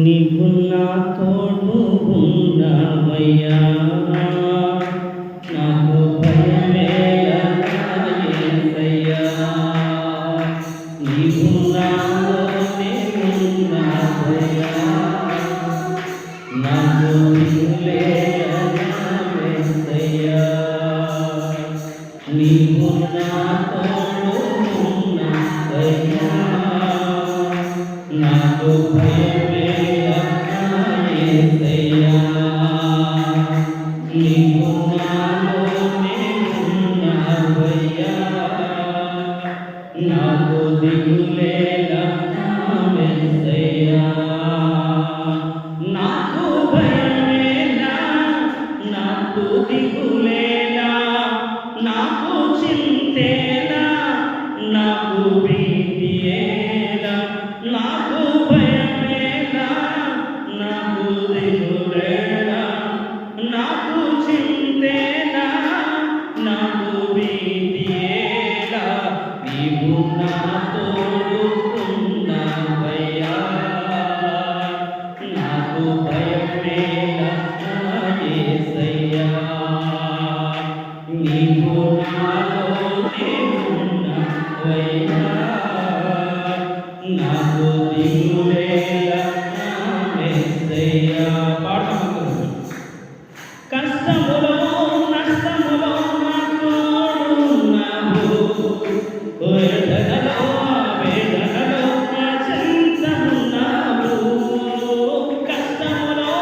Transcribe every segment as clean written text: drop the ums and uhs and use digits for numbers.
నీవు నా తోడు ఉన్నావయ్యా, నాకు భయమేలా యేసయ్యా. నీవు నాలోనే ఉన్నావయ్యా, నాకు దిగులేలా యేసయ్యా. నీవు నా తోడు ఉన్నావయ్యా, నాకు భయమేలా యేసయ్యా. నీవు నాలోనే ఉన్నావయ్యా, నాకు దిగులేలా యేసయ్యా. నాకు భయమేలా, నాకు దిగులేలా, నాకు చింతేలా, నాకు భీతియేలా. నాకు భయమేలా, నాకు దిగులేలా, నాకు చింతేలా, నాకు భీతియేలా. నీవు నా తోడు ఉన్నావయ్యా, నాకు భయమేలా యేసయ్యా. నీవు నాలోనే ఉన్నావయ్యా, నాకు దిగులేలా యేసయ్యా. పాడతాము. కష్టములో నష్టములో నా తోడున్నావు, వేదనలో వేదనలో నా చెంతనున్నావు. కష్టములో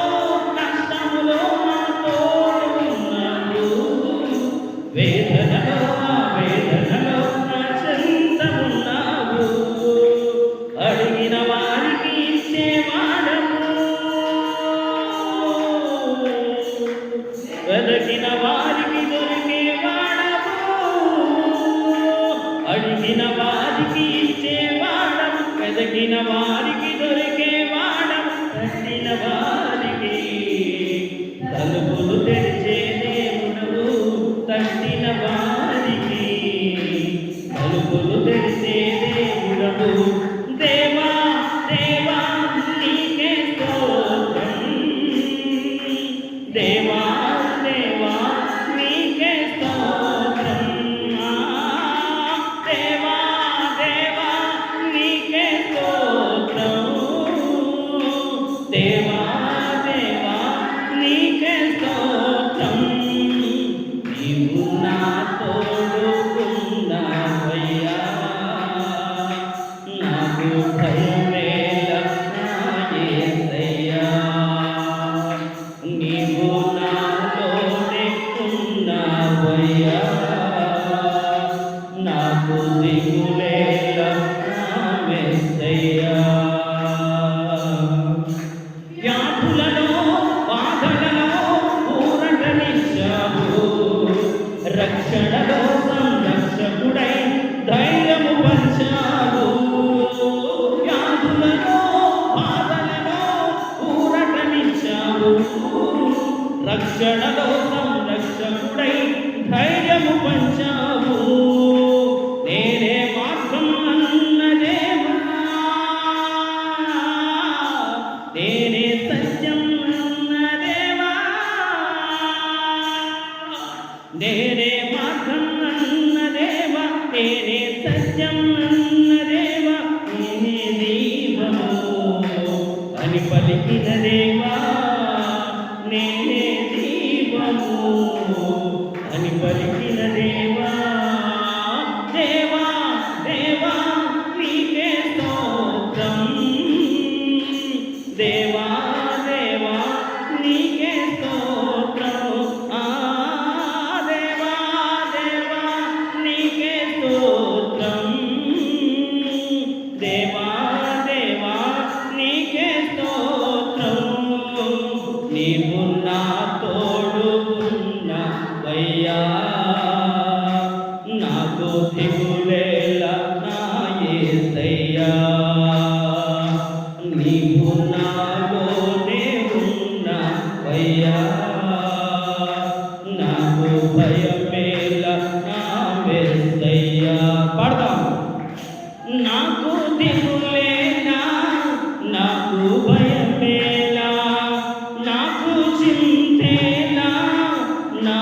నష్టములో నా తోడున్నావు, వేదనలో వేదనలో నా చెంతనున్నావు. అడిగిన వారికి ఇచ్చేవాడము, వెదకిన వారికి దొరికేవాడము. అడిగిన వారికి ఇచ్చేవాడము, వెదకిన వారికి దొరికేవాడము. తట్టిన వారికి తలుపులు తెరిచే దేవుడవు, తట్టిన వారికి తలుపులు తెరిచే దేవుడవు. దేవా దేవా నీకే స్తోత్రం, దేవా దేవా నీకే స్తోత్రం. దేవా దేవా నీకే స్తోత్రం, దేవా దేవా నీకే స్తోత్రం. నీవు నా తోడు ఉన్నావయ్యా, నాకు భయమేలా యేసయ్యా. నీవు నాలోనే ఉన్నావయ్యా, నాకు దిగులేలా యేసయ్యా. వ్యాధులలో బాధలలో ఊరటనిచ్చావు, రక్షణలో సంరక్షకుడై ధైర్యము పంచావు. వ్యాధులలో బాధలలో ఊరటనిచ్చావు, రక్షణలో సంరక్షకుడై ధైర్యము పంచావు. నేనే మార్గం అన్నదేవా, నేనే సత్యం అన్నదేవా, నేనే మార్గం అన్నదేవా, నేనే సత్యం అన్నదేవా. నేనే దీపము అని పలికిన దేవా, నేనే దీపము అని పలికిన దేవా. దేవా దేవా నీకే స్తోత్రం, దేవా దేవా నీకే స్తోత్రం. దేవా దేవా నీకే స్తోత్రం, దేవా దేవా నీకే స్తోత్రం. నీవు నా తోడు ఉన్నావయ్యా, నాకు దిగులేలా యేసయ్యా. నీవు నాలోనే ఉన్నావయ్యా, నాకు భయమేలా యేసయ్యా. పాడదాం. నాకు దిగులే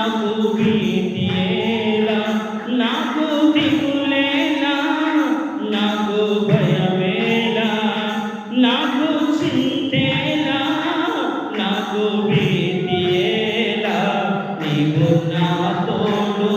నాకు భీతి